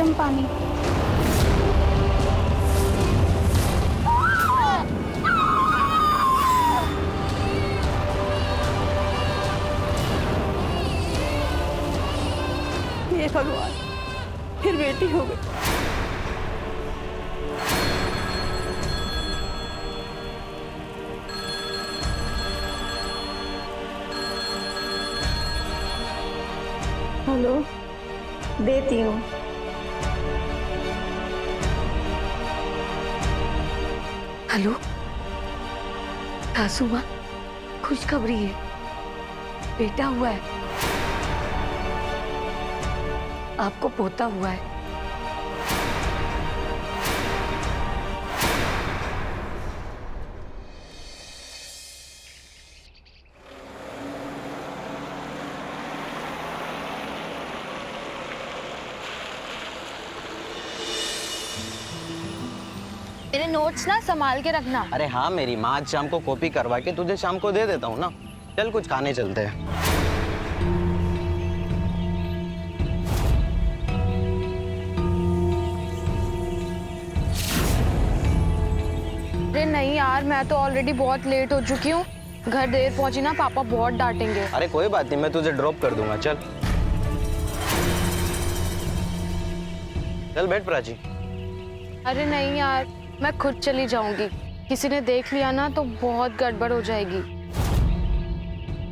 गर्म पानी। हे भगवान, फिर बेटी हो गई। हेलो, देती हूँ। हेलो सासू माँ, खुशखबरी है, बेटा हुआ है, आपको पोता हुआ है। मेरे नोट्स ना संभाल के रखना। अरे हाँ मेरी माँ, आज शाम को कॉपी करवा के तुझे शाम को दे देता हूँ ना। चल कुछ खाने चलते हैं। अरे नहीं यार, मैं तो ऑलरेडी बहुत लेट हो चुकी हूँ। घर देर पहुंची ना, पापा बहुत डांटेंगे। अरे कोई बात नहीं, मैं तुझे ड्रॉप कर दूंगा। चल चल बैठ प्राची। अरे नहीं यार, मैं खुद चली जाऊंगी। किसी ने देख लिया ना तो बहुत गड़बड़ हो जाएगी।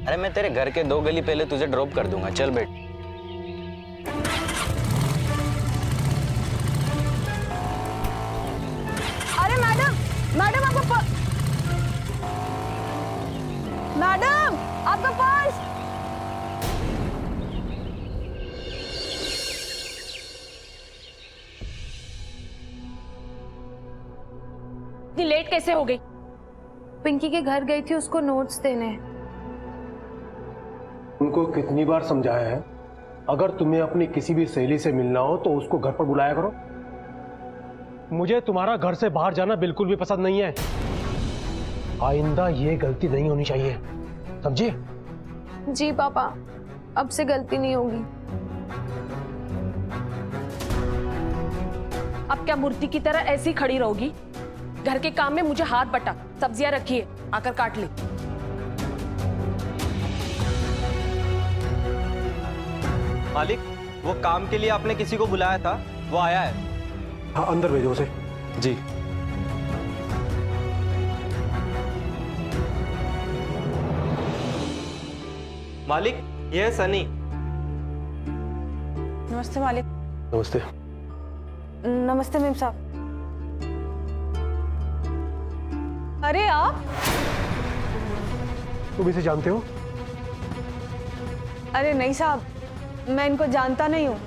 अरे मैं तेरे घर के 2 गली पहले तुझे ड्रॉप कर दूंगा। चल बैठ। अरे मैडम, मैडम आपका मैडम आपका पर्स। इतनी लेट कैसे हो गई? पिंकी के घर गई थी उसको नोट्स देने। उनको कितनी बार समझाया है, अगर तुम्हें अपनी किसी भी सहेली से मिलना हो तो उसको घर पर बुलाया करो। मुझे तुम्हारा घर से बाहर जाना बिल्कुल भी पसंद नहीं है। आइंदा ये गलती नहीं होनी चाहिए, समझिए? जी पापा, अब से गलती नहीं होगी। अब क्या मूर्ति की तरह ऐसी खड़ी रहोगी? घर के काम में मुझे हाथ बटा। सब्जियां रखी है, आकर काट ले। मालिक, वो काम के लिए आपने किसी को बुलाया था, वो आया है। हाँ अंदर भेजो उसे। जी। मालिक, ये है सनी। नमस्ते मालिक। नमस्ते। नमस्ते मेम साहब। अरे आप? तुम इसे जानते हो? अरे नहीं साहब, मैं इनको जानता नहीं हूँ।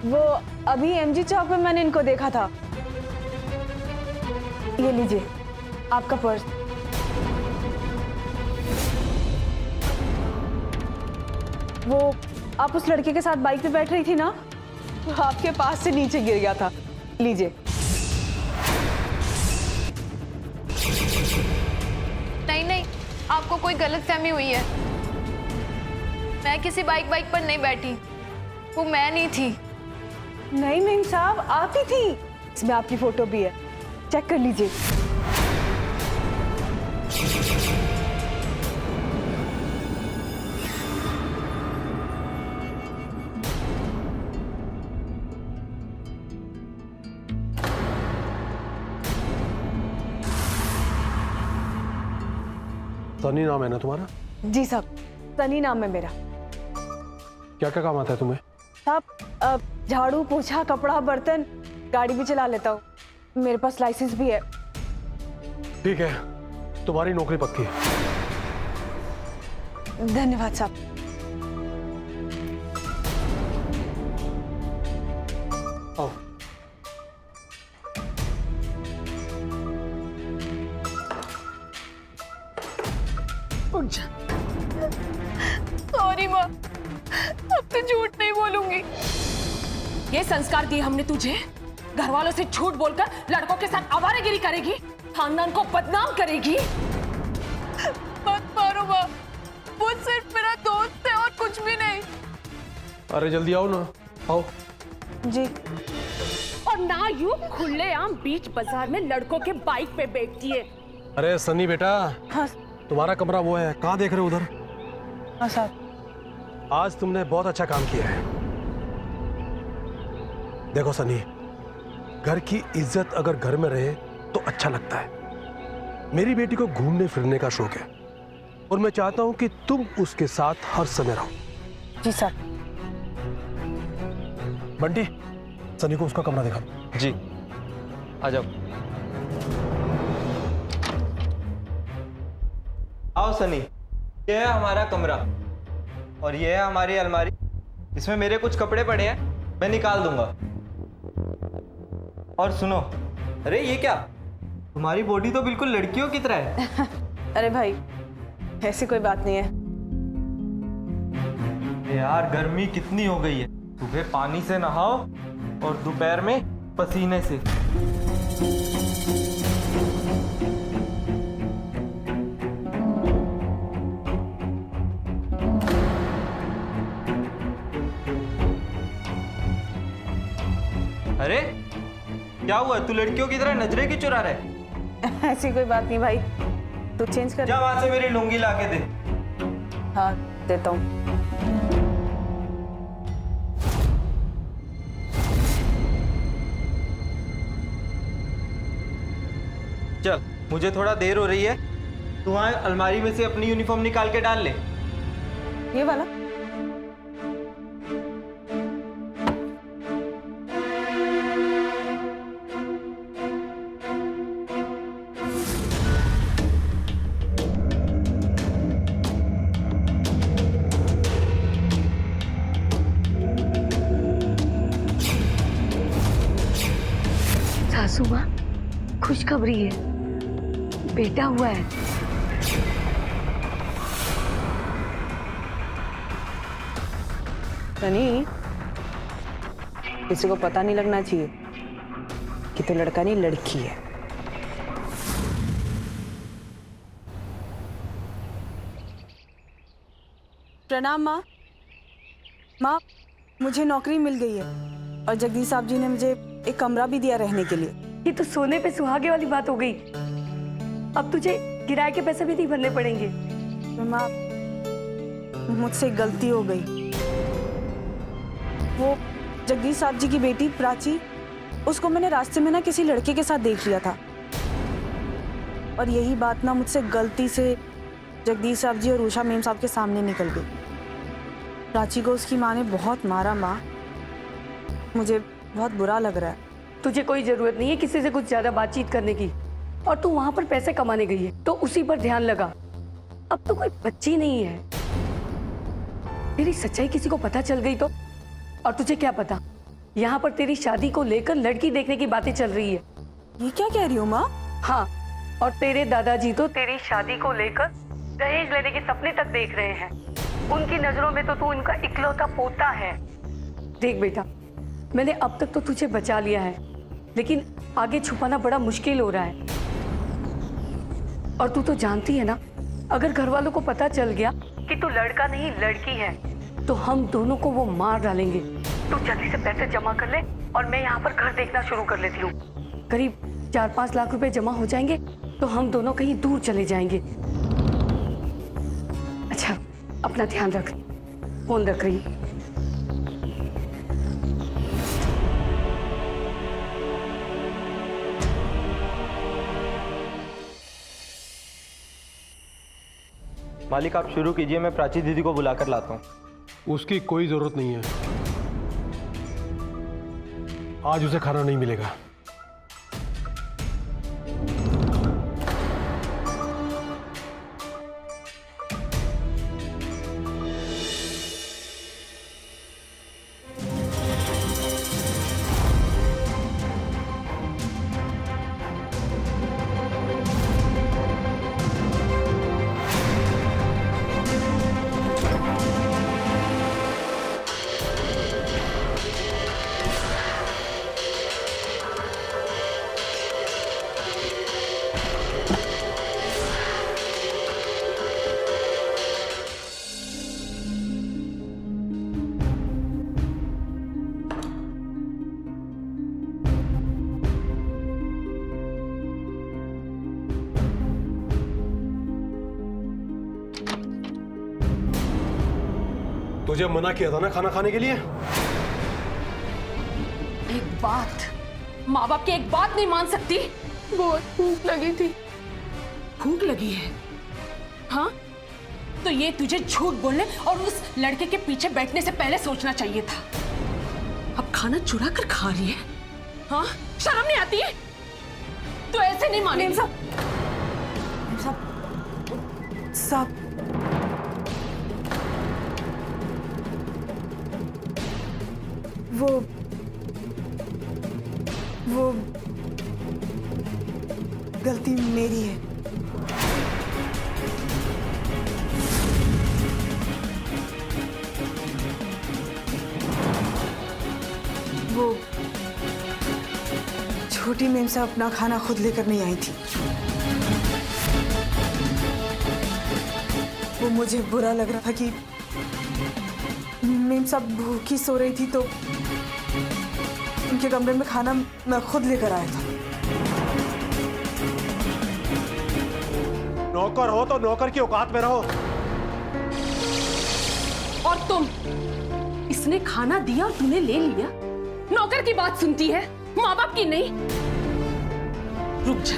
वो अभी एमजी चौक में मैंने इनको देखा था। ये लीजिए आपका पर्स। वो आप उस लड़के के साथ बाइक पे बैठ रही थी ना, तो आपके पास से नीचे गिर गया था। लीजिए। नहीं नहीं, आपको कोई गलतफहमी हुई है। मैं किसी बाइक पर नहीं बैठी, वो मैं नहीं थी। नहीं मेम साहब, आप ही थी। इसमें आपकी फोटो भी है, चेक कर लीजिए। सनी नाम है ना तुम्हारा? जी साहब, सनी नाम है मेरा। क्या क्या काम आता है तुम्हें? साहब, झाड़ू पोछा कपड़ा बर्तन, गाड़ी भी चला लेता हूँ। मेरे पास लाइसेंस भी है। ठीक है, तुम्हारी नौकरी पक्की है। धन्यवाद साहब। आओ। सॉरी माँ, अब तो झूठ नहीं बोलूंगी। ये संस्कार दिए हमने तुझे? घर वालों से झूठ बोलकर लड़कों के साथ आवारागिरी करेगी, खानदान को बदनाम करेगी। मत मारो माँ, वो सिर्फ मेरा दोस्त है और कुछ भी नहीं। अरे जल्दी आओ ना, आओ। जी। और ना यूं खुलेआम बीच बाजार में लड़कों के बाइक पे बैठती है। अरे सनी बेटा, हाँ तुम्हारा कमरा वो है, कहाँ देख रहे हो उधर? हाँ साहब। आज तुमने बहुत अच्छा काम किया है। देखो सनी, घर की इज्जत अगर घर में रहे तो अच्छा लगता है। मेरी बेटी को घूमने फिरने का शौक है और मैं चाहता हूं कि तुम उसके साथ हर समय रहो। जी साहब। बंटी, सनी को उसका कमरा दिखा। जी, आ जाओ। आओ सनी, ये है हमारा कमरा और ये है हमारी अलमारी। इसमें मेरे कुछ कपड़े पड़े हैं, मैं निकाल दूंगा। और सुनो, अरे ये क्या, तुम्हारी बॉडी तो बिल्कुल लड़कियों की तरह है। अरे भाई, ऐसी कोई बात नहीं है। यार गर्मी कितनी हो गई है, सुबह पानी से नहाओ और दोपहर में पसीने से। अरे क्या हुआ, तू लड़कियों की तरह नजरें क्यों चुरा रहा है? ऐसी कोई बात नहीं भाई, तू चेंज कर। जा वहां से मेरी लुंगी ला के दे। हाँ देता हूँ। चल, मुझे थोड़ा देर हो रही है, तू वहां अलमारी में से अपनी यूनिफॉर्म निकाल के डाल ले। ये वाला? सासू माँ, खुशखबरी है, बेटा हुआ है। सनी, किसी को पता नहीं लगना चाहिए कि तो लड़का नहीं लड़की है। प्रणाम माँ। माँ, मुझे नौकरी मिल गई है और जगदीश साहब जी ने मुझे एक कमरा भी दिया रहने के लिए। ये तो सोने पे सुहागे वाली बात हो गई। अब तुझे किराए के पैसे भी नहीं भरने पड़ेंगे। माँ, मुझसे एक गलती हो गई। वो जगदीश साहब जी की बेटी प्राची, उसको मैंने रास्ते में ना किसी लड़के के साथ देख लिया था और यही बात ना मुझसे गलती से जगदीश साहब जी और उषा मेम साहब के सामने निकल गई। प्राची को उसकी माँ ने बहुत मारा। माँ, मुझे बहुत बुरा लग रहा है। तुझे कोई जरूरत नहीं है किसी से कुछ ज्यादा बातचीत करने की, और तू वहां पर पैसे कमाने गई है तो उसी पर ध्यान लगा। अब तो कोई बच्ची नहीं है। तेरी सच्चाई किसी को पता चल गई तो? और तुझे क्या पता, यहाँ पर तेरी शादी को लेकर लड़की देखने की बातें चल रही है। ये क्या कह रही हो माँ? हाँ, और तेरे दादाजी तो तेरी शादी को लेकर दहेज लेने के सपने तक देख रहे हैं। उनकी नजरों में तो तू उनका इकलौता पोता है। देख बेटा, मैंने अब तक तो तुझे बचा लिया है, लेकिन आगे छुपाना बड़ा मुश्किल हो रहा है। और तू तो जानती है ना, अगर घर वालों को पता चल गया कि तू लड़का नहीं लड़की है तो हम दोनों को वो मार डालेंगे। तू जल्दी से पैसे जमा कर ले और मैं यहाँ पर घर देखना शुरू कर लेती हूँ। करीब 4-5 लाख रुपए जमा हो जाएंगे तो हम दोनों कहीं दूर चले जाएंगे। अच्छा, अपना ध्यान रख, फोन रख रही। मालिक आप शुरू कीजिए, मैं प्राची दीदी को बुलाकर लाता हूँ। उसकी कोई जरूरत नहीं है, आज उसे खाना नहीं मिलेगा। तुझे मना किया था ना खाना खाने के लिए। एक बात, माँ बाप की एक बात नहीं मान सकती? बहुत भूख लगी थी। भूख लगी है? हाँ, तो ये तुझे झूठ बोलने और उस लड़के के पीछे बैठने से पहले सोचना चाहिए था। अब खाना चुरा कर खा रही है? हाँ, शर्म नहीं आती है? तो ऐसे नहीं मानेगी। साहब वो गलती मेरी है। वो छोटी मेम से अपना खाना खुद लेकर नहीं आई थी। वो मुझे बुरा लग रहा था कि मेम साहब भूखी सो रही थी तो उनके कमरे में खाना मैं खुद लेकर आया था। नौकर हो तो नौकर की औकात में रहो। और तुम, इसने खाना दिया और तूने ले लिया? नौकर की बात सुनती है, माँ बाप की नहीं। रुक जा,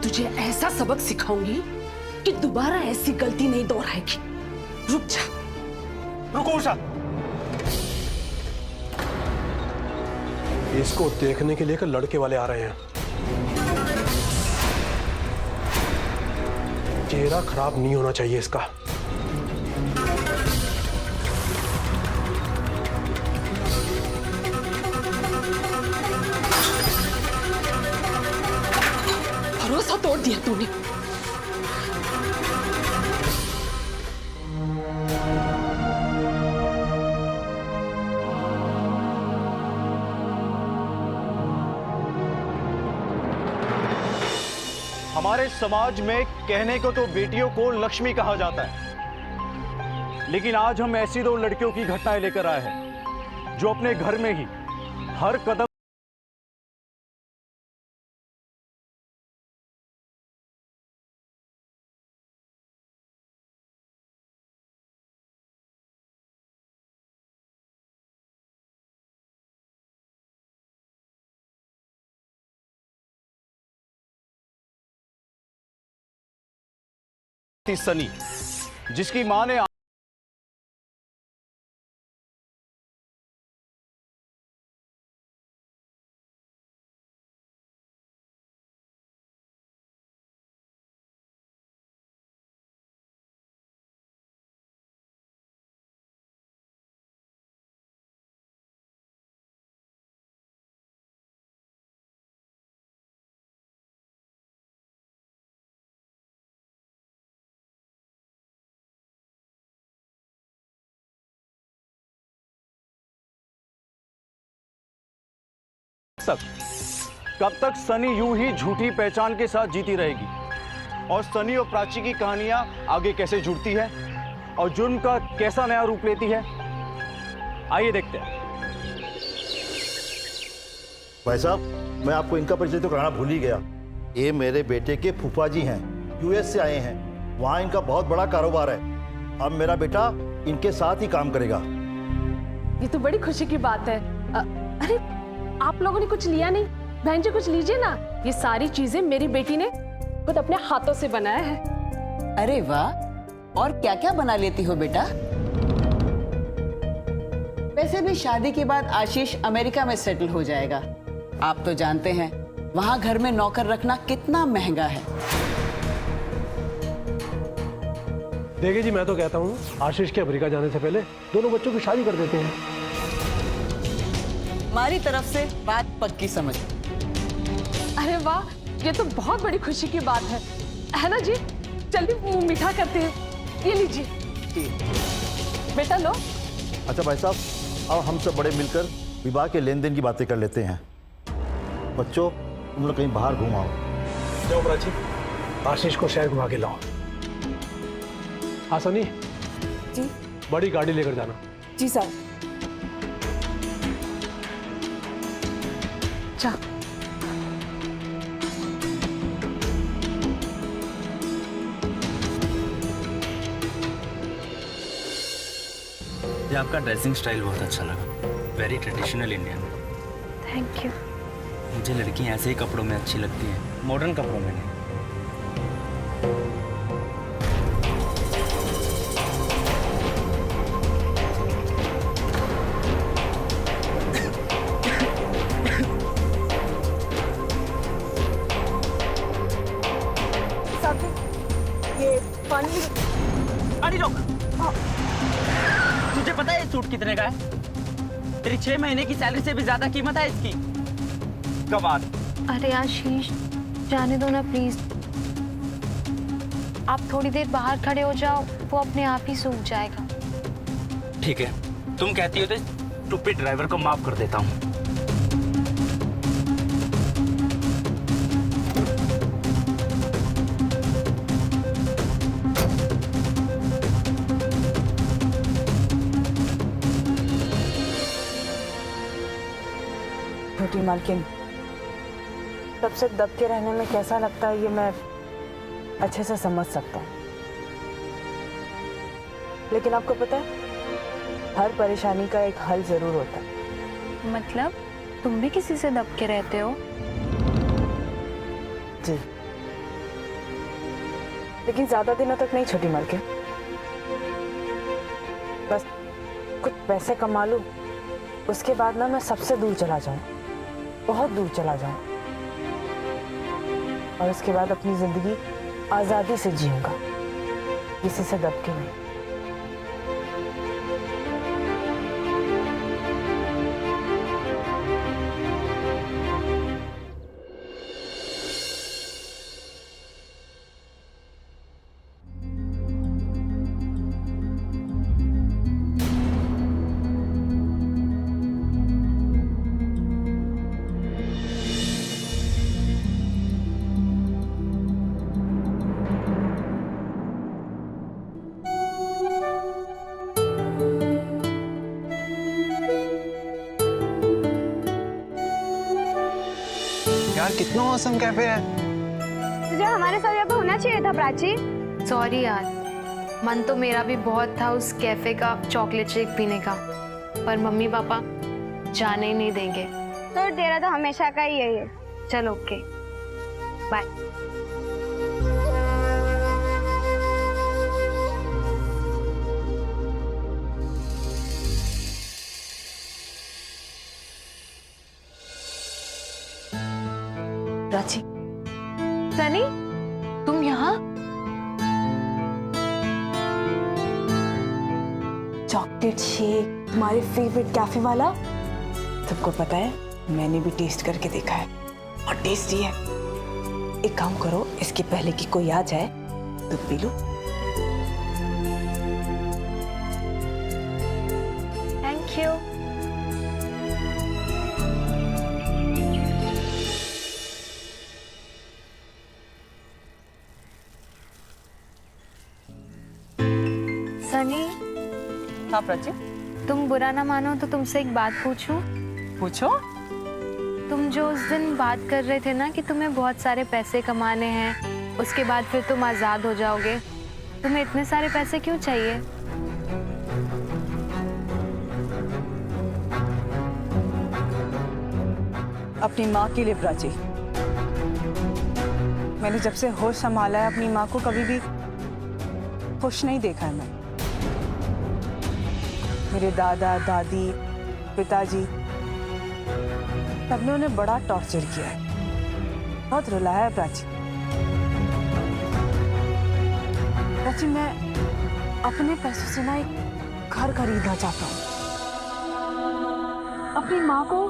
तुझे ऐसा सबक सिखाऊंगी कि दोबारा ऐसी गलती नहीं दोहराएगी। रुक जा। रुको उषा, इसको देखने के लिए लड़के वाले आ रहे हैं। चेहरा खराब नहीं होना चाहिए इसका। भरोसा तोड़ दिया तूने। हमारे समाज में कहने को तो बेटियों को लक्ष्मी कहा जाता है, लेकिन आज हम ऐसी दो लड़कियों की घटनाएं लेकर आए हैं जो अपने घर में ही हर कदम सनी, जिसकी मां ने कब तक सनी यूं ही झूठी पहचान के साथ जीती रहेगी और सनी और प्राची की कहानियां आगे कैसे जुड़ती है और जुर्म का कैसा नया रूप लेती है, आइए देखते हैं। भाई साहब, मैं आपको इनका परिचय तो कराना भूल ही गया। ये मेरे बेटे के फूफा जी हैं, यूएस से आए हैं। वहाँ इनका बहुत बड़ा कारोबार है। अब मेरा बेटा इनके साथ ही काम करेगा। ये तो बड़ी खुशी की बात है। अरे आप लोगों ने कुछ लिया नहीं? बहन जी कुछ लीजिए ना। ये सारी चीजें मेरी बेटी ने खुद अपने हाथों से बनाया है। अरे वाह, और क्या क्या बना लेती हो बेटा? वैसे भी शादी के बाद आशीष अमेरिका में सेटल हो जाएगा। आप तो जानते हैं वहां घर में नौकर रखना कितना महंगा है। देखिए जी, मैं तो कहता हूँ आशीष के अमेरिका जाने से पहले दोनों बच्चों की शादी कर देते हैं। हमारी तरफ से बात पक्की समझ। अरे वाह, ये तो बहुत बड़ी खुशी की बात है ना जी? जल्दी मुंह मीठा करते हैं। ये लीजिए बेटा, लो। अच्छा भाई साहब, अब हम सब बड़े मिलकर विवाह के लेन देन की बातें कर लेते हैं। बच्चों, तुम लोग कहीं बाहर घूम आओ। जाओ प्राची, आशीष को शहर घुमा के लाओ। हाँ सनी जी बड़ी गाड़ी लेकर जाना। जी साहब। जा। मुझे आपका ड्रेसिंग स्टाइल बहुत अच्छा लगा, very traditional Indian. Thank you. मुझे लड़कियां ऐसे ही कपड़ों में अच्छी लगती हैं, मॉडर्न कपड़ों में नहीं। ये पानी। अरे रुक, तुझे पता है ये सूट कितने का है? तेरी 6 महीने की सैलरी से भी ज्यादा कीमत है इसकी। कमाल। अरे आशीष, जाने दो ना प्लीज। आप थोड़ी देर बाहर खड़े हो जाओ, वो अपने आप ही सूख जाएगा। ठीक है, तुम कहती हो तो स्टूपिड ड्राइवर को माफ कर देता हूँ। छोटी मालकिन, सबसे दब के रहने में कैसा लगता है ये मैं अच्छे से समझ सकता हूँ, लेकिन आपको पता है हर परेशानी का एक हल जरूर होता है। मतलब तुम भी किसी से दब के रहते हो? जी, लेकिन ज्यादा दिनों तक नहीं छोटी मालकिन। बस कुछ पैसे कमा लूं, उसके बाद ना मैं सबसे दूर चला जाऊं, बहुत दूर चला जाऊं, और उसके बाद अपनी जिंदगी आजादी से जीऊंगा, किसी से दब के नहीं। यार कितना औसम कैफे है। तुझे हमारे साथ यहाँ पे होना चाहिए था प्राची। सॉरी यार, मन तो मेरा भी बहुत था उस कैफे का चॉकलेट शेक पीने का, पर मम्मी पापा जाने ही नहीं देंगे। तो तेरा तो हमेशा का ही है ये। चलो ओके, बाय। प्राची, सनी, तुम यहाँ? चॉकलेट शेक, तुम्हारे फेवरेट कैफे वाला। तुमको पता है मैंने भी टेस्ट करके देखा है, और टेस्टी है। एक काम करो, इसके पहले कि कोई आ जाए तो P low. Thank you. Sunny, हाँ प्राची, तुम बुरा ना मानो तो तुमसे एक बात पूछूं? पूछो। तुम जो उस दिन बात कर रहे थे ना कि तुम्हें बहुत सारे पैसे कमाने हैं, उसके बाद फिर तुम आजाद हो जाओगे, तुम्हें इतने सारे पैसे क्यों चाहिए? अपनी माँ के लिए प्राची। मैंने जब से होश संभाला है अपनी माँ को कभी भी खुश नहीं देखा है। मैं, मेरे दादा दादी पिताजी सबने उन्हें बड़ा टॉर्चर किया है, बहुत रुलाया है प्राची। प्राची, मैं अपने पैसों से ना एक घर खरीदना चाहता हूँ। अपनी माँ को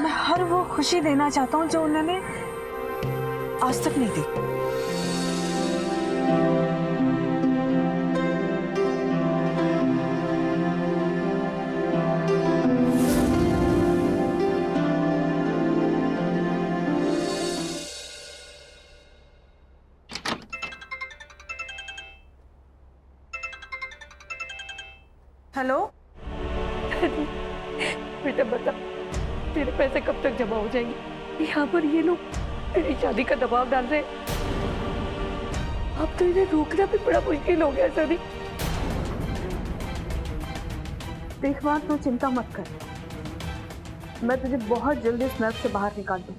मैं हर वो खुशी देना चाहता हूँ जो उन्होंने आज तक नहीं दी। हेलो बेटा बता, तेरे पैसे कब तक जमा हो जाएंगे? यहाँ पर ये लोग तेरी शादी का दबाव डाल रहे हैं। अब तो इन्हें रोकना भी बड़ा मुश्किल हो गया सनी। देख माँ, तू चिंता मत कर, मैं तुझे बहुत जल्दी इस नर्क से बाहर निकाल दूँ।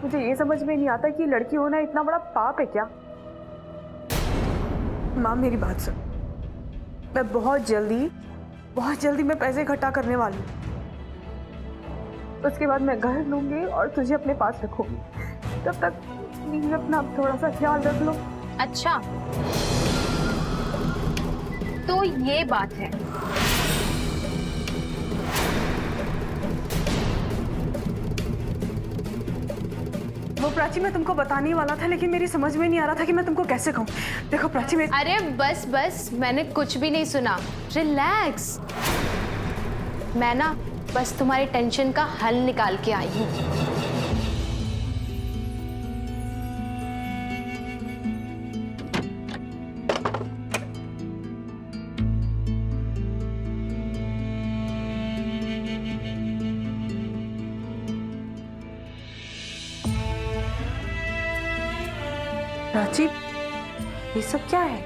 मुझे ये समझ में नहीं आता कि लड़की होना इतना बड़ा पाप है क्या। माँ मेरी बात सुन, मैं बहुत जल्दी मैं पैसे इकट्ठा करने वाली हूँ। उसके बाद मैं घर लूंगी और तुझे अपने पास रखूंगी। तब तक प्लीज अपना थोड़ा सा ख्याल रख लो। अच्छा, तो ये बात है। वो प्राची मैं तुमको बताने ही वाला था, लेकिन मेरी समझ में नहीं आ रहा था कि मैं तुमको कैसे कहूँ। देखो प्राची, मैं अरे बस बस, मैंने कुछ भी नहीं सुना। रिलैक्स। मैं ना बस तुम्हारी टेंशन का हल निकाल के आई हूँ। प्राची, ये सब क्या है?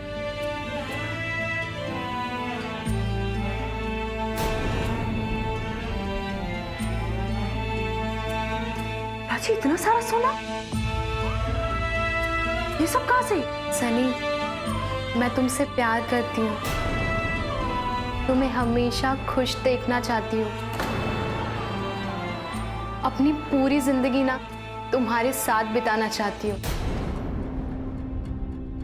प्राची, इतना सारा सोना, ये सब कहाँ से? सनी, मैं तुमसे प्यार करती हूँ, तुम्हें हमेशा खुश देखना चाहती हूँ। अपनी पूरी जिंदगी ना तुम्हारे साथ बिताना चाहती हूँ।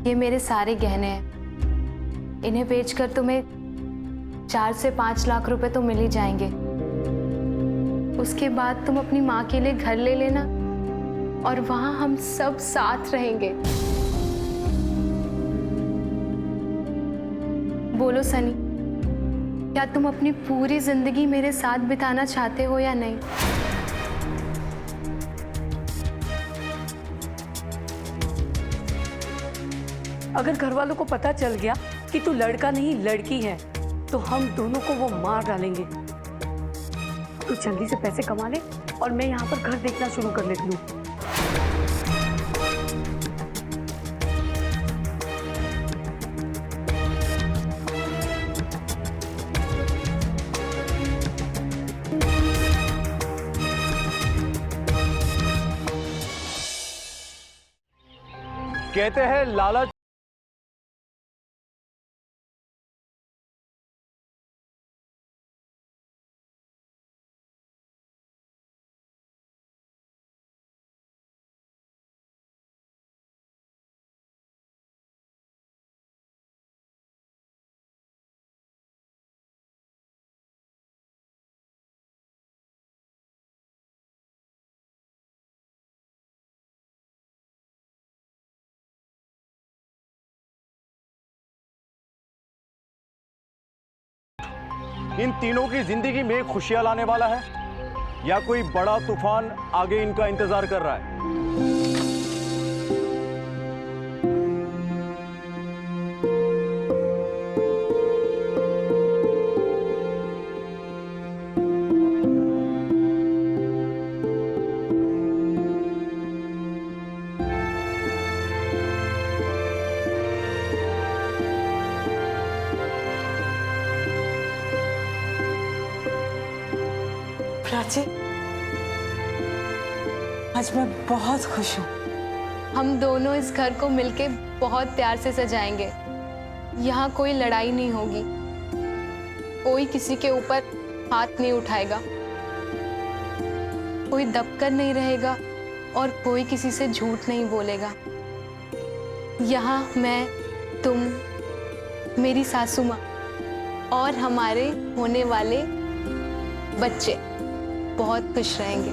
ये मेरे सारे गहने हैं, इन्हें बेचकर तुम्हें 4 से 5 लाख रुपए तो मिल ही जाएंगे। उसके बाद तुम अपनी माँ के लिए घर ले लेना और वहां हम सब साथ रहेंगे। बोलो सनी, क्या तुम अपनी पूरी जिंदगी मेरे साथ बिताना चाहते हो या नहीं? अगर घर वालों को पता चल गया कि तू लड़का नहीं लड़की है, तो हम दोनों को वो मार डालेंगे। तू जल्दी से पैसे कमा ले और मैं यहाँ पर घर देखना शुरू कर लेती हूँ। कहते हैं लालच इन तीनों की जिंदगी में खुशियां लाने वाला है या कोई बड़ा तूफान आगे इनका इंतजार कर रहा है? प्राची, आज मैं बहुत खुश हूँ। हम दोनों इस घर को मिलके बहुत प्यार से सजाएंगे। यहाँ कोई लड़ाई नहीं होगी, कोई किसी के ऊपर हाथ नहीं उठाएगा, कोई दबकर नहीं रहेगा और कोई किसी से झूठ नहीं बोलेगा। यहाँ मैं, तुम, मेरी सासू माँ और हमारे होने वाले बच्चे बहुत खुश रहेंगे।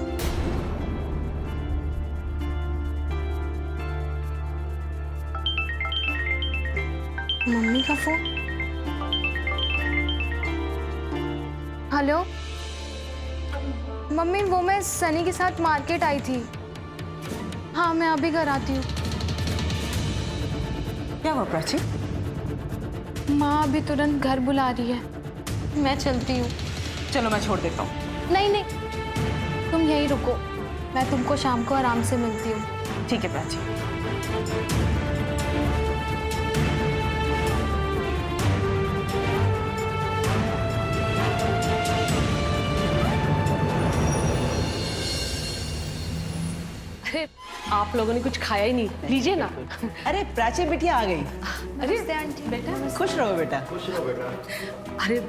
मम्मी का फोन। हेलो मम्मी, वो मैं सनी के साथ मार्केट आई थी। हाँ, मैं अभी घर आती हूँ। क्या हुआ प्राची? माँ अभी तुरंत घर बुला रही है, मैं चलती हूँ। चलो मैं छोड़ देता हूँ। नहीं नहीं, तुम यहीं रुको, मैं तुमको शाम को आराम से मिलती हूँ। ठीक है प्राची। आप लोगों ने कुछ खाया ही नहीं, लीजिए ना। अरे प्राची बिटिया आ गई। अरे बेटा, खुश रहो बेटा। अरे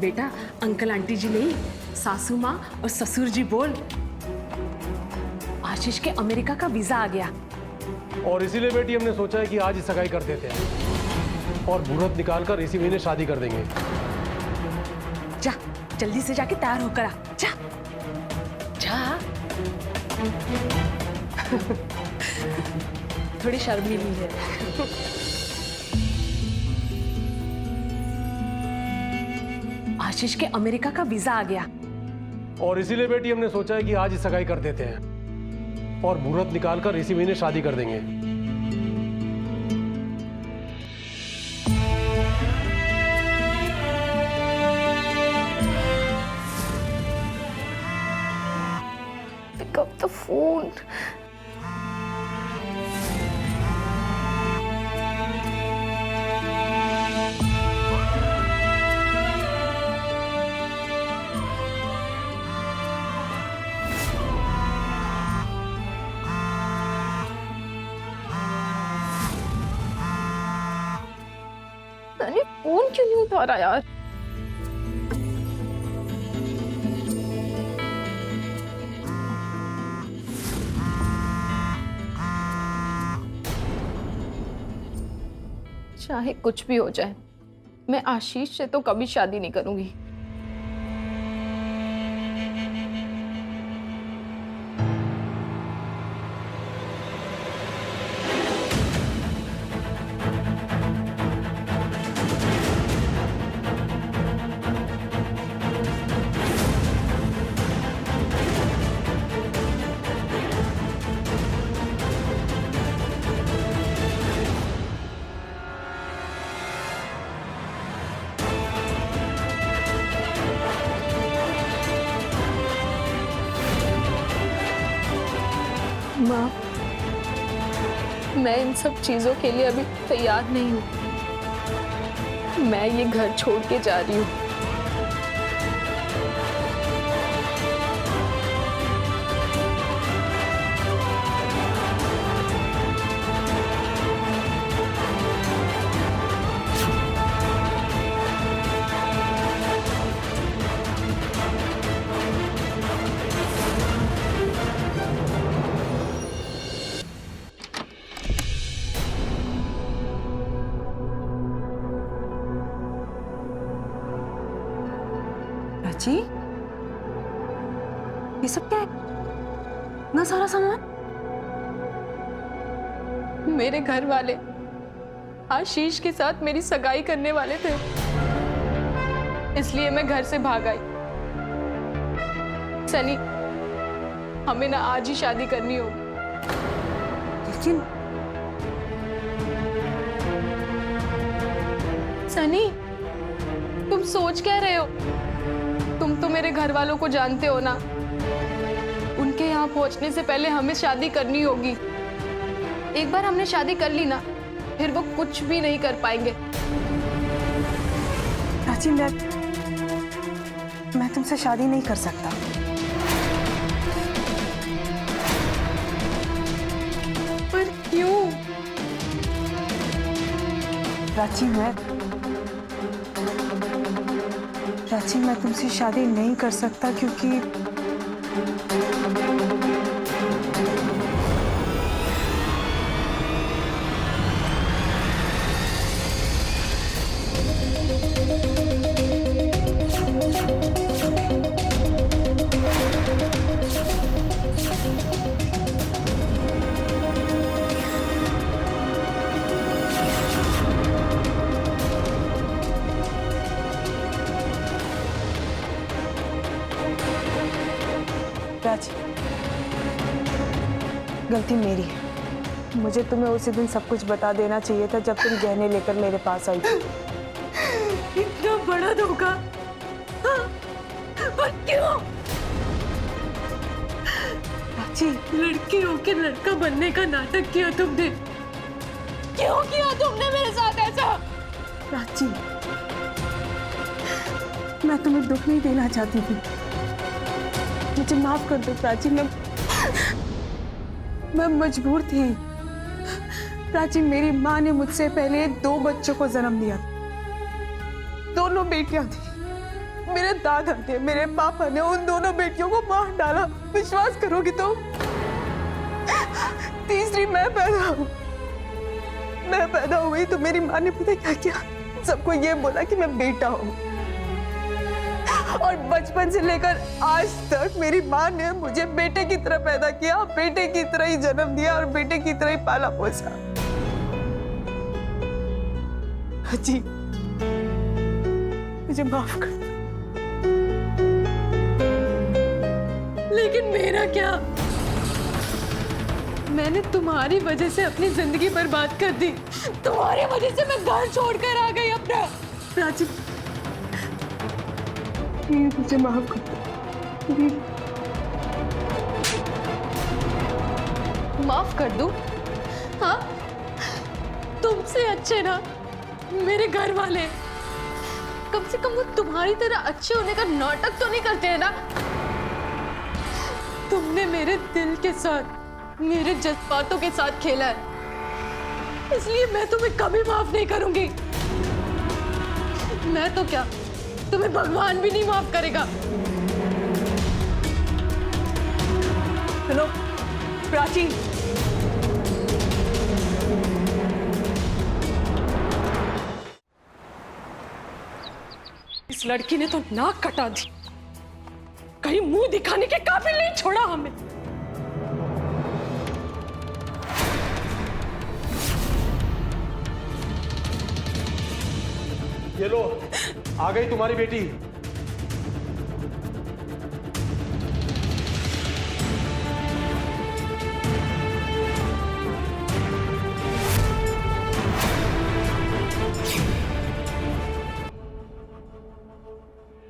बेटा, अंकल आंटी जी नहीं, सासू माँ और ससुर जी बोल। आशीष के अमेरिका का वीजा आ गया। और इसीलिए बेटी हमने सोचा है कि आज ही सगाई कर देते हैं और मुहूर्त निकालकर इसी महीने शादी कर देंगे। जा जल्दी से जाके तैयार होकर आ, जा जा। थोड़ी शर्मीली है। आशीष के अमेरिका का वीजा आ गया। और इसीलिए बेटी हमने सोचा है कि आज ही सगाई कर देते हैं और मुहूर्त निकालकर इसी महीने शादी कर देंगे। Pick up the phone. मैंने फोन क्यों नहीं उठाया यार? चाहे कुछ भी हो जाए, मैं आशीष से तो कभी शादी नहीं करूंगी। माँ, मैं इन सब चीजों के लिए अभी तैयार नहीं हूँ। मैं ये घर छोड़ के जा रही हूँ। प्राची, ये सब क्या है? ना सारा सामान? मेरे घर वाले आशीष के साथ मेरी सगाई करने वाले थे, इसलिए मैं घर से भाग आई। सनी, हमें ना आज ही शादी करनी होगी। लेकिन सनी, तुम सोच क्या रहे हो? तुम तो मेरे घर वालों को जानते हो ना। उनके यहाँ पहुंचने से पहले हमें शादी करनी होगी। एक बार हमने शादी कर ली ना, फिर वो कुछ भी नहीं कर पाएंगे। प्राची, मैं तुमसे शादी नहीं कर सकता। पर क्यों? प्राची, मैं तुमसे शादी नहीं कर सकता क्योंकि गलती मेरी है। मुझे तुम्हें उसी दिन सब कुछ बता देना चाहिए था जब तुम गहने लेकर मेरे पास आई थी। इतना बड़ा धोखा, हाँ, पर क्यों? प्राची, लड़की होकर लड़का बनने का नाटक किया तुमने। क्यों किया तुमने मेरे साथ ऐसा? प्राची, मैं तुम्हें दुख नहीं देना चाहती थी। मुझे माफ कर दो प्राची। मैं मजबूर थी। प्राची, मेरी माँ ने मुझसे पहले 2 बच्चों को जन्म दिया था। दोनों बेटियां थी। मेरे दादा ने, मेरे पापा ने उन दोनों बेटियों को मार डाला। विश्वास करोगी तो तीसरी मैं पैदा हूँ। मैं पैदा हुई तो मेरी माँ ने पता क्या किया, सबको ये बोला कि मैं बेटा हूँ। और बचपन से लेकर आज तक मेरी माँ ने मुझे बेटे की तरह पैदा किया, बेटे की तरह ही जन्म दिया और बेटे की तरह ही पाला पोसा। जी, मुझे माफ कर दो। लेकिन मेरा क्या? मैंने तुम्हारी वजह से अपनी जिंदगी बर्बाद कर दी। तुम्हारी वजह से मैं घर छोड़कर आ गई अपना। प्राची, प्लीज मुझे माफ कर दो। प्लीज। माफ कर दूं? हाँ, तुमसे अच्छे ना मेरे घर वाले। कम से कम वो तुम्हारी तरह अच्छे होने का नाटक तो नहीं करते हैं ना। तुमने मेरे दिल के साथ, मेरे जज्बातों के साथ खेला है, इसलिए मैं तुम्हें कभी माफ नहीं करूंगी। मैं तो क्या, तुम्हें भगवान भी नहीं माफ करेगा। हेलो प्राची, इस लड़की ने तो नाक कटा दी, कहीं मुंह दिखाने के काबिल नहीं छोड़ा हमें। ये लो, आ गई तुम्हारी बेटी।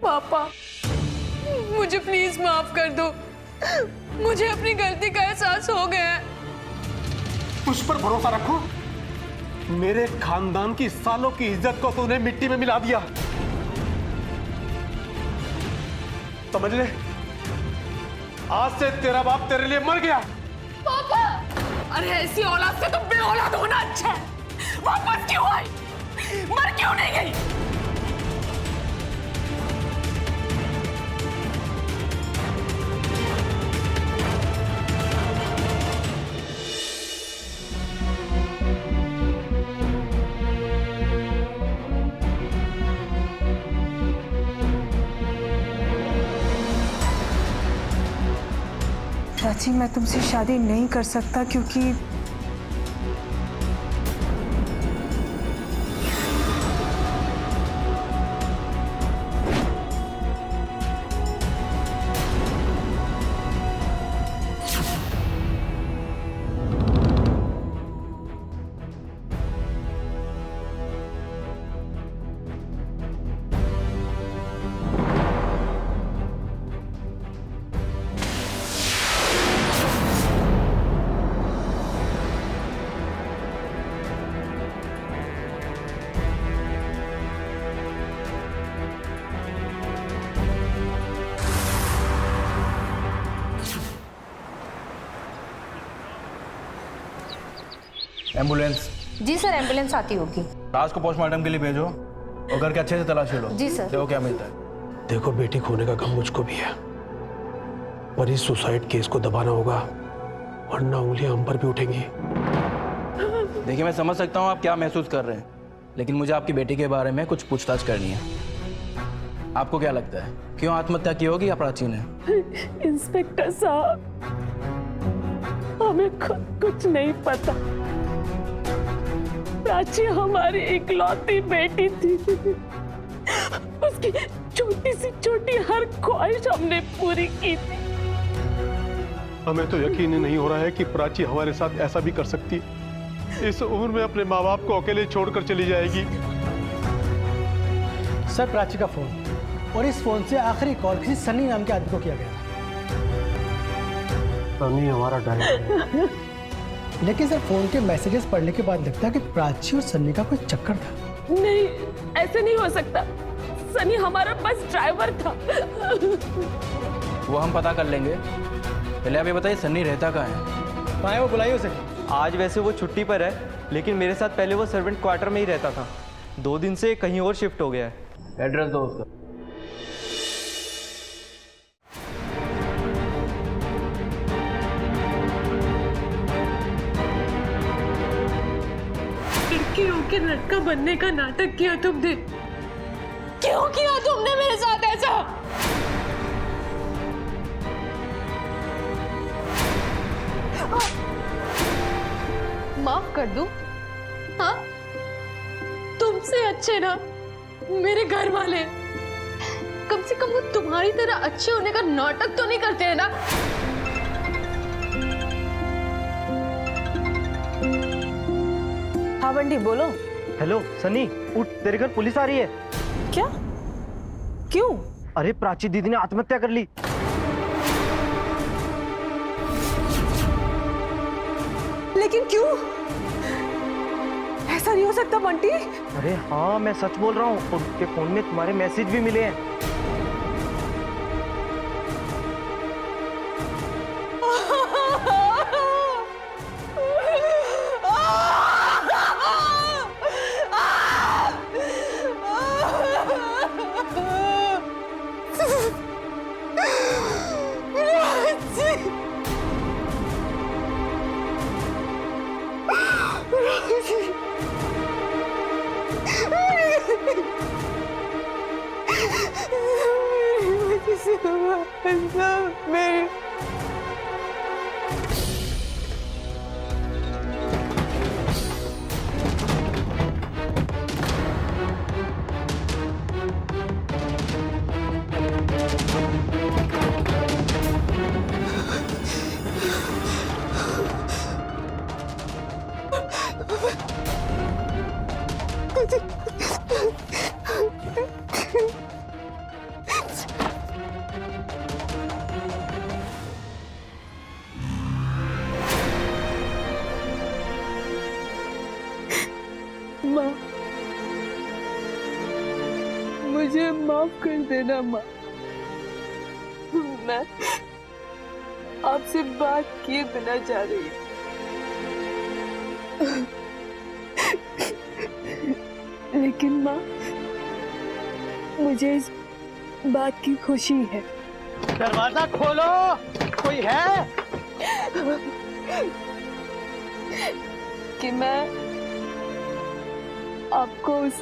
पापा, मुझे प्लीज माफ कर दो। मुझे अपनी गलती का एहसास हो गया है। मुझ पर भरोसा रखो। मेरे खानदान की सालों की इज्जत को तूने मिट्टी में मिला दिया। समझ ले, आज से तेरा बाप तेरे लिए मर गया। पापा, अरे ऐसी औलाद से तो बेऔलाद होना अच्छा है। वापस क्यों आई? मर क्यों नहीं गई? प्राची, मैं तुमसे शादी नहीं कर सकता क्योंकि एम्बुलेंस। जी सर, एम्बुलेंस आती होगी। राज को पोस्टमार्टम के लिए भेजो और घर के अच्छे से तलाशी लो। जी सर। देखो क्या मिलता है। देखो, बेटी खोने का गम मुझको भी है, पर इस सुसाइड केस को दबाना होगा वरना उंगलियां हम पर भी उठेंगी। देखिए, मैं समझ सकता हूँ आप क्या महसूस कर रहे हैं, लेकिन मुझे आपकी बेटी के बारे में कुछ पूछताछ करनी है। आपको क्या लगता है, क्यों आत्महत्या की होगी या प्राची ने? इंस्पेक्टर साहब, हमें खुद कुछ नहीं पता। प्राची हमारी इकलौती बेटी थी। उसकी छोटी सी छोटी हर ख्वाहिश हमने पूरी की थी। हमें तो यकीन ही नहीं हो रहा है कि प्राची हमारे साथ ऐसा भी कर सकती है। इस उम्र में अपने माँ बाप को अकेले छोड़कर चली जाएगी। सर, प्राची का फोन, और इस फोन से आखिरी कॉल किसी सनी नाम के आदमी को किया गया था। सनी हमारा ड्राइवर है। लेकिन सर, फोन के मैसेजेस पढ़ने के बाद लगता है कि प्राची और सन्नी का कोई चक्कर था। नहीं, ऐसे नहीं हो सकता। सनी हमारा बस ड्राइवर था। वो हम पता कर लेंगे। पहले आप ये बताइए, सन्नी रहता कहाँ है? कहाँ है वो, बुलाइए उसे। आज वैसे वो छुट्टी पर है, लेकिन मेरे साथ पहले वो सर्वेंट क्वार्टर में ही रहता था। 2 दिन से कहीं और शिफ्ट हो गया है। एड्रेस दो उसका। लड़की होके लड़का बनने का नाटक किया तुमने। क्यों किया तुमने मेरे साथ ऐसा? माफ कर दूं? हाँ, तुमसे अच्छे ना मेरे घर वाले। कम से कम वो तुम्हारी तरह अच्छे होने का नाटक तो नहीं करते हैं ना? हाँ बंटी बोलो। हेलो सनी, उठ, तेरे घर पुलिस आ रही है। क्या? क्यों? अरे प्राची दीदी ने आत्महत्या कर ली। लेकिन क्यों? ऐसा नहीं हो सकता बंटी। अरे हाँ, मैं सच बोल रहा हूँ, और उसके फोन में तुम्हारे मैसेज भी मिले हैं। माँ, मुझे माफ कर देना माँ। मैं आपसे बात किए बिना जा रही हूँ। लेकिन माँ, मुझे इस बात की खुशी है। दरवाजा खोलो, कोई है? कि मैं आपको उस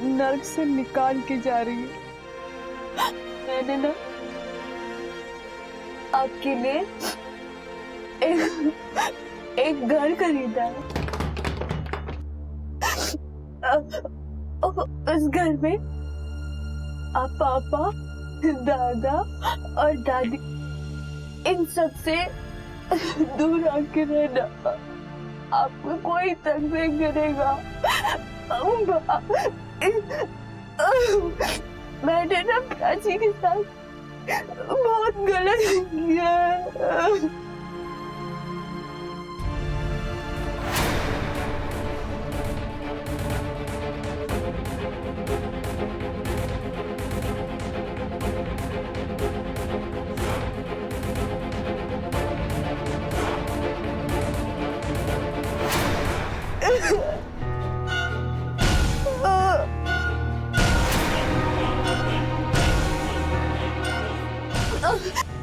नर्क से निकाल के जा रही हूँ। मैंने ना आपके लिए एक घर खरीदा है। उस घर में आप पापा, दादा और दादी इन सब से दूर आके रहना। आपको कोई तंग नहीं करेगा। मैंने ना प्राची के साथ बहुत गलत किया है।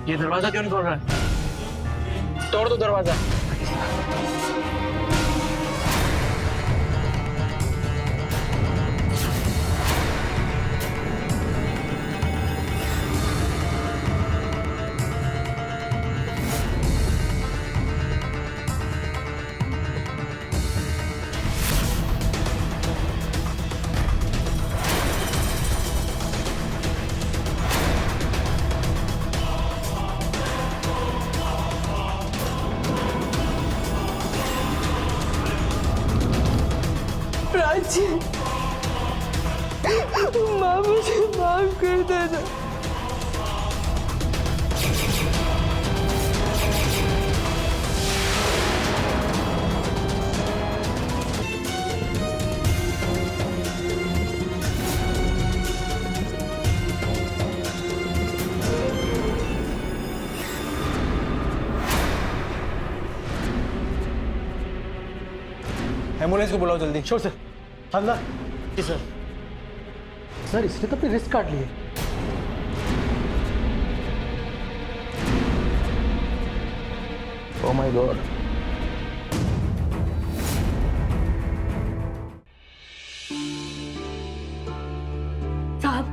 ये दरवाजा क्यों नहीं खोल रहा है? तोड़ दो दरवाजा। प्राची, माँ मुझे माफ कर देना। एम्बुलेंस को बुलाओ जल्दी। Sure sir. हल्ला। जी सर। सर इसने तो अपनी रिस्क काट ली है। Oh my God. साहब,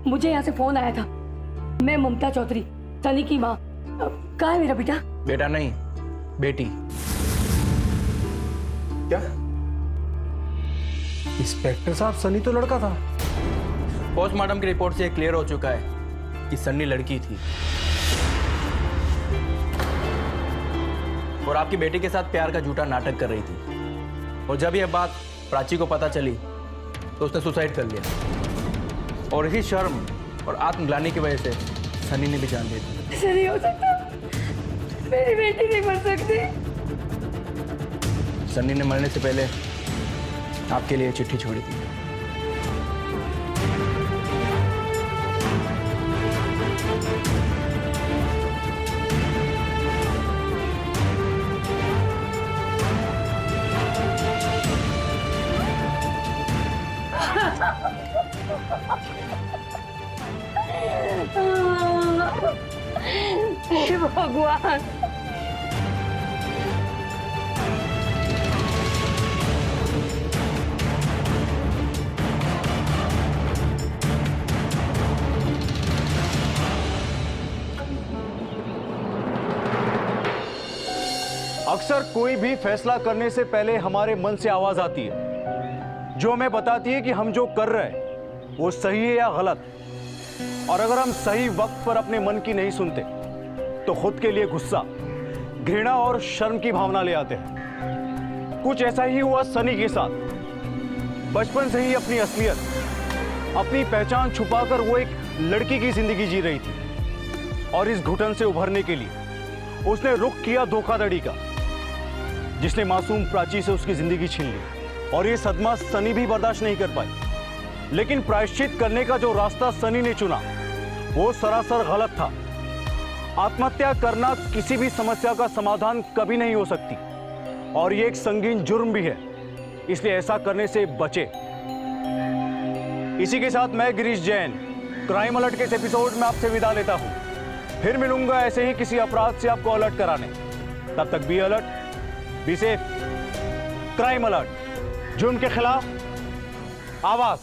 मुझे यहाँ से फोन आया था। मैं ममता चौधरी, सनी की माँ। कहाँ है मेरा बेटा? बेटा नहीं, बेटी। क्या? इंस्पेक्टर साहब, सनी तो लड़का था। पोस्टमार्टम की रिपोर्ट से क्लियर हो चुका है कि सन्नी लड़की थी और आपकी बेटी के साथ प्यार का झूठा नाटक कर रही थी। और जब यह बात प्राची को पता चली तो उसने सुसाइड कर लिया और इसी शर्म और आत्मग्लानि की वजह से सनी ने भी जान दे दी। ऐसा नहीं हो सकता, मेरी बेटी नहीं मर सकती। सन्नी ने मरने से पहले आपके लिए चिट्ठी छोड़ी थी। हे भगवान। अक्सर कोई भी फैसला करने से पहले हमारे मन से आवाज आती है जो हमें बताती है कि हम जो कर रहे हैं वो सही है या गलत। और अगर हम सही वक्त पर अपने मन की नहीं सुनते तो खुद के लिए गुस्सा, घृणा और शर्म की भावना ले आते हैं। कुछ ऐसा ही हुआ सनी के साथ। बचपन से ही अपनी असलियत, अपनी पहचान छुपाकर वो एक लड़की की जिंदगी जी रही थी और इस घुटन से उभरने के लिए उसने रुख किया धोखाधड़ी का, जिसने मासूम प्राची से उसकी जिंदगी छीन ली। और ये सदमा सनी भी बर्दाश्त नहीं कर पाई। लेकिन प्रायश्चित करने का जो रास्ता सनी ने चुना वो सरासर गलत था। आत्महत्या करना किसी भी समस्या का समाधान कभी नहीं हो सकती और ये एक संगीन जुर्म भी है, इसलिए ऐसा करने से बचे। इसी के साथ मैं गिरीश जैन क्राइम अलर्ट के इस एपिसोड में आपसे विदा लेता हूं। फिर मिलूंगा ऐसे ही किसी अपराध से आपको अलर्ट कराने। तब तक be alert, be safe. Crime alert, जुर्म के खिलाफ आवाज।